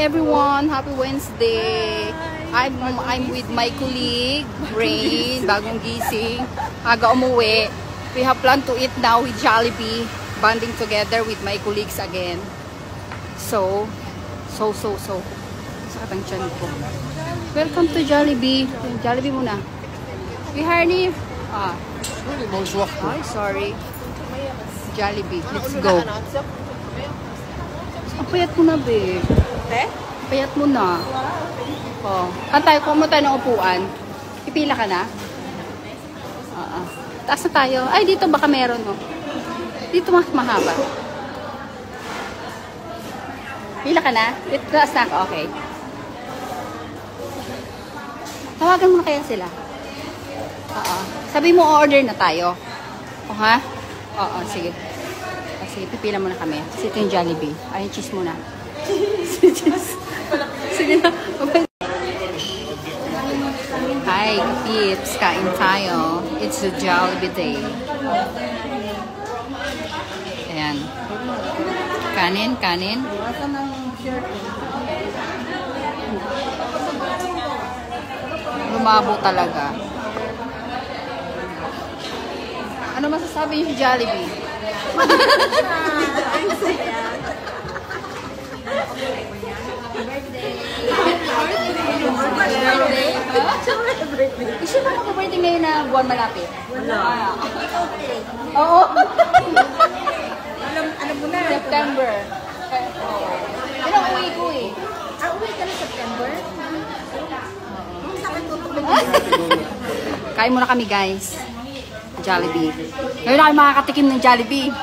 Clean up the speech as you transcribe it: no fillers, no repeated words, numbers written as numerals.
everyone, happy Wednesday. I'm with my colleague Rain, bagong gising, aga umuwi. We have planned to eat now with Jollibee, bonding together with my colleagues again. So sakit ang tiyan ko. Welcome to Jollibee. Jollibee muna. Harney. Bonsoir. Ay, sorry. Jollibee. Let's go. Ang payat mo na, babe. Payat mo na. Oh. Tayo, kung mo tayo ng upuan. Ipila ka na? Taas na tayo. Ay, dito baka meron, no? Dito mahaba. Pila ka na? Dito, taas na ako. Okay. Tawagan mo na kaya sila. Sabi mo, order na tayo. Ha? Sige. Sige, pipila muna kami. Kasi ito yung Jollibee. Ay, cheese muna. Sige na. Hi, peeps. Kain tayo. It's a Jollibee day. Ayan. Kanin. Lumabo talaga. Ano masasabi yung Jollibee? Kasi ba mag-birthday ngayon na buwan malapit? Wala. Oo. Alam mo na. September. Ano uwi ko eh? Uwi ka na September? Kain muna kami guys. Jollibee. Ngayon na kayo makakatikim ng Jollibee.